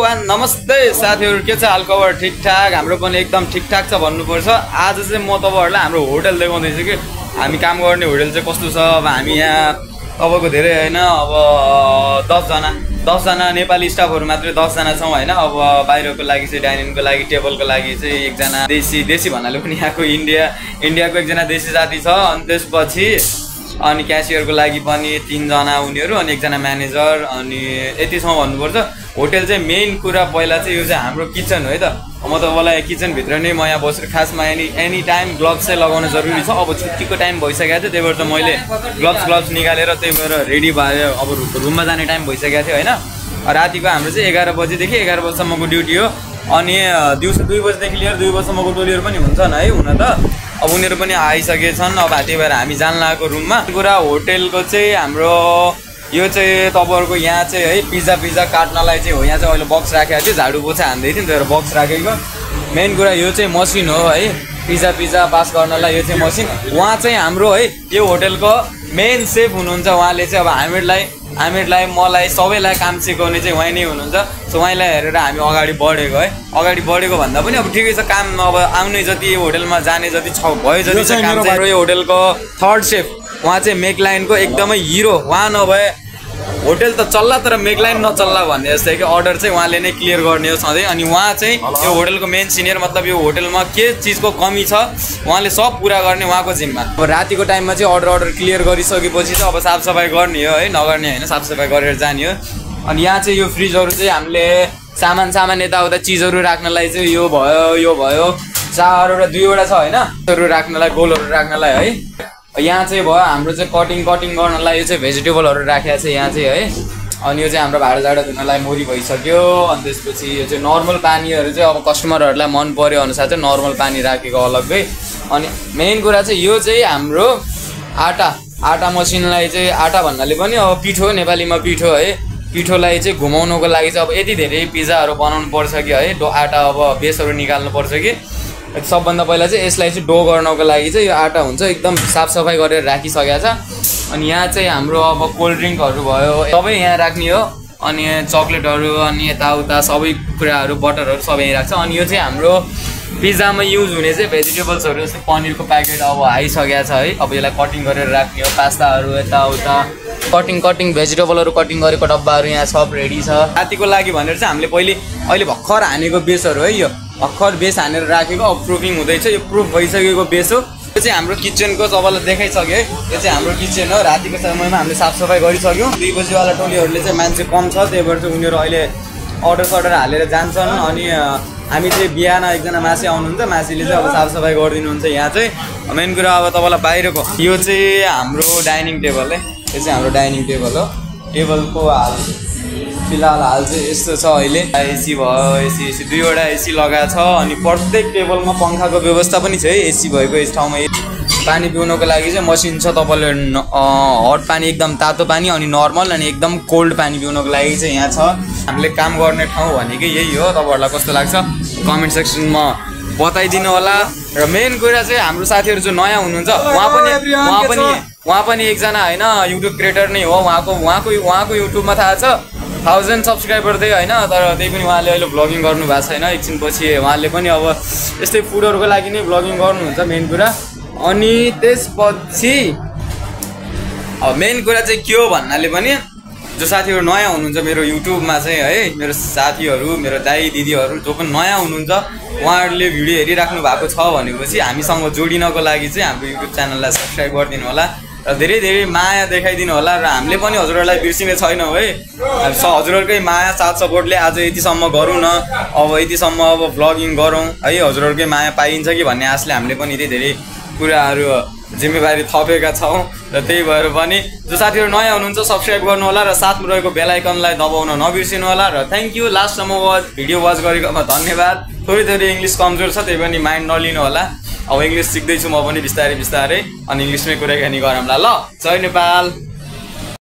Everyone नमस्ते साथीहरु के छ हालखबर ठीकठाक हाम्रो पनि एकदम ठीकठाक छ भन्नुपर्छ। आज चाहिँ म तपाईहरुलाई हाम्रो होटल देखाउँदै छु कि हामी काम गर्ने होटल चाहिँ कस्तो छ। अब हामी यहाँ तपाईको धेरै हैन अब 10 जना नेपाली स्टाफहरु मात्रै 10 जना छौं हैन। अब बाहिरको लागि चाहिँ डाइनिङको लागि टेबलको लागि चाहिँ एकजना देशी भन्नाले पनि यहाँको इन्डियाको एकजना देशी जाति छ। अनि त्यसपछि अनि क्यासियरको लागि पनि 3 जना उनीहरु अनि एकजना म्यानेजर अनि यति छ भन्नुपर्छ। होटल चाहिँ मेन कुरा पहिला चाहिँ यो चाहिँ हाम्रो किचन हो है त। म तपाईलाई किचन भित्र नै म यहाँ बसेर खासमा एनी टाइम ग्लोभ्स चाहिँ लगाउन जरुरी छ। अब छुट्टीको टाइम भइसकेको थियो त्यही भएर मैले ग्लोभ्स निकालेर त्यही भएर रेडी भए अब रुममा जाने टाइम भइसकेको थियो हैन। रातिको हाम्रो चाहिँ 11 बजेदेखि 11 बजेसम्मको ड्युटी हो। अनि दिउँसो 2 बजेदेखि लिएर 2 बजेसम्मको टोलीहरु पनि हुन्छन् है हुन त। अब उनीहरु पनि आइसकेछन्। अब त्यही भएर हामी जान लागेको रुममा। कुरा होटलको चाहिँ हाम्रो यो चाहिँ तपाईहरुको यहाँ चाहिँ है पिज्जा काट्नलाई चाहिँ हो। यहाँ चाहिँ अहिले बक्स राखेको थियो झाडु पोछा हान्दै थियो त्यही भएर बक्स राखेको। मेन कुरा यो चाहिँ मसिन हो है पिज्जा पास गर्नलाई यो चाहिँ मसिन। उहाँ चाहिँ हाम्रो है यो होटलको मेन सेफ हुनुहुन्छ। उहाँले चाहिँ अब हामीहरूलाई मलाई सबैलाई काम सिकाउने चाहिँ उहाँ नै हुनुहुन्छ। सो उहाँलाई हेरेर हामी अगाडि बढेको है। अगाडि बढेको भन्दा पनि अब ठिकै छ काम। अब आउने जति यो होटलमा जाने जति छ भयो जति चाहिँ काम चाहिँ यो होटलको थर्ड सेफ उहाँ चाहिँ मेकलाइनको एकदमै हिरो। उहाँ नभए होटल त चल्ला तर मेकलाइन नचल्ला भन्ने जस्तै कि अर्डर चाहिँ उहाँले नै क्लियर गर्ने हो सधैँ। अनि उहाँ चाहिँ यो होटलको मेन सिनियर मतलब यो होटलमा के चिजको कमी छ उहाँले सब पुरा गर्ने उहाँको जिम्मा। अब रातिको टाइममा चाहिँ अर्डर क्लियर गरिसकेपछि चाहिँ अब साफसफाइ गर्ने हो है नगर्ने होइन साफसफाइ गरेर जाने हो। अनि यहाँ चाहिँ यो फ्रिजहरू चाहिँ हामीले सामान यताउता चिजहरू राख्नलाई चाहिँ यो भयो 4 र 2 वटा छ होइन राख्नलाई गोलहरू राख्नलाई है। यहाँ चाहिँ भयो हाम्रो चाहिँ कटिङ गर्नलाई यो चाहिँ भेजिटेबलहरू राखेको छ यहाँ चाहिँ है। अनि यो चाहिँ हाम्रो भाँडा धुनलाई मोरी भइसक्यो। अनि त्यसपछि यो चाहिँ नर्मल पानीहरू चाहिँ अब कस्टमरहरूलाई मन पर्यो अनुसार चाहिँ नर्मल पानी राखेको अलग्गै। अनि मेन कुरा चाहिँ यो चाहिँ हाम्रो आटा मसिनलाई चाहिँ आटा भन्नाले पनि अब पिठो नेपालीमा पिठो है पिठोलाई चाहिँ घुमाउनको लागि चाहिँ अब यति धेरै पिज्जाहरू बनाउनु पर्छ कि है आटा अब बेसहरू निकाल्नु पर्छ कि सबभन्दा पहिला चाहिँ यसलाई चाहिँ डो गर्नको लागि चाहिँ यो आटा हुन्छ एकदम साफसफाइ गरेर राखिसकेको छ। अनि यहाँ चाहिँ हाम्रो अब कोल्ड ड्रिङ्कहरू भयो सबै यहाँ राख्ने हो। अनि चक्लेटहरू अनि यताउता सबै कुराहरू बटरहरू सबै यहीँ राख्छ। अनि यो चाहिँ हाम्रो पिज्जामा युज हुने चाहिँ भेजिटेबल्सहरू जस्तै पनिरको प्याकेट अब आइसकेको छ है। अब यसलाई कटिङ गरेर राख्ने हो। पास्ताहरू यताउता कटिङ भेजिटेबलहरू कटिङ गरेको डब्बाहरू यहाँ सब रेडी छ। रातिको लागि भनेर चाहिँ हामीले अहिले भर्खर हानेको बेसहरू है यो भर्खर बेस हानेर राखेको। अब प्रुफिङ हुँदैछ यो प्रुफ भइसकेको बेस हो। यो चाहिँ हाम्रो किचनको तपाईँलाई देखाइसक्यो है यो चाहिँ हाम्रो किचन हो। रातिको समयमा हामीले साफसफाइ गरिसक्यौँ। 2 बजीवाला टोलीहरूले चाहिँ मान्छे कम छ त्यही भएर चाहिँ उनीहरू अहिले अर्डर हालेर जान्छन्। अनि हामी चाहिँ बिहान एकजना मासी आउनुहुन्छ मासीले चाहिँ अब साफसफाइ गरिदिनुहुन्छ यहाँ चाहिँ। मेन कुरा अब तपाईँलाई बाहिरको यो चाहिँ हाम्रो डाइनिङ टेबल है यो चाहिँ हाम्रो डाइनिङ टेबल हो। टेबलको फिलहाल चाहिँ यस्तो छ अहिले एसी भयो एसी 2 वटा एसी लगाएको छ। अनि प्रत्येक टेबलमा पङ्खाको व्यवस्था पनि छ है एसी भएको यस ठाउँमा। पानी पिउनको लागि चाहिँ मसिन छ तपाईँले हट पानी एकदम तातो पानी अनि नर्मल अनि एकदम कोल्ड पानी पिउनको लागि चाहिँ यहाँ छ। हामीले काम गर्ने ठाउँ भनेकै यही हो। तपाईँहरूलाई कस्तो लाग्छ कमेन्ट सेक्सनमा बताइदिनु होला। र मेन कुरा चाहिँ हाम्रो साथीहरू जो नयाँ हुनुहुन्छ उहाँ पनि एकजना होइन युट्युब क्रिएटर नै हो। उहाँको युट्युबमा थाहा छ 1000 सब्सक्राइबर थियो होइन तर त्यही पनि उहाँले अहिले भ्लगिङ गर्नु भएको छैन। एकछिन पछि उहाँले पनि अब यस्तै फुडहरूको लागि नै भ्लगिङ गर्नुहुन्छ मेन कुरा। अनि त्यसपछि अब मेन कुरा चाहिँ के हो भन्नाले पनि जो साथीहरू नयाँ हुनुहुन्छ मेरो युट्युबमा चाहिँ है मेरो साथीहरू मेरो दाइ दिदीहरू जो पनि नयाँ हुनुहुन्छ उहाँहरूले भिडियो हेरिराख्नु भएको छ भनेपछि हामीसँग जोडिनको लागि चाहिँ हाम्रो युट्युब च्यानललाई सब्सक्राइब गरिदिनु होला र धेरै माया देखाइदिनु होला। र हामीले पनि हजुरहरूलाई बिर्सिने छैनौँ है। हजुरहरूकै माया साथ सपोर्टले आज यतिसम्म गरौँ न अब यतिसम्म अब भ्लगिङ गरौँ है हजुरहरूकै माया पाइन्छ कि भन्ने आशले हामीले पनि यति धेरै कुराहरू जिम्मेवारी थपेका छौँ। र त्यही भएर पनि जो साथीहरू नयाँ हुनुहुन्छ सब्सक्राइब गर्नु होला र साथमा रहेको बेल आइकनलाई दबाउन नबिर्सिनु होला। र थ्याङ्क यू लास्टसम्म भिडियो वाच गरेकोमा धन्यवाद। थोरै इङ्ग्लिस कमजोर छ त्यही पनि माइन्ड नलिनु होला। अब इङ्ग्लिस सिक्दैछु म पनि बिस्तारै अनि इङ्ग्लिसमै कुराकानी गरौँला ल। जय नेपाल।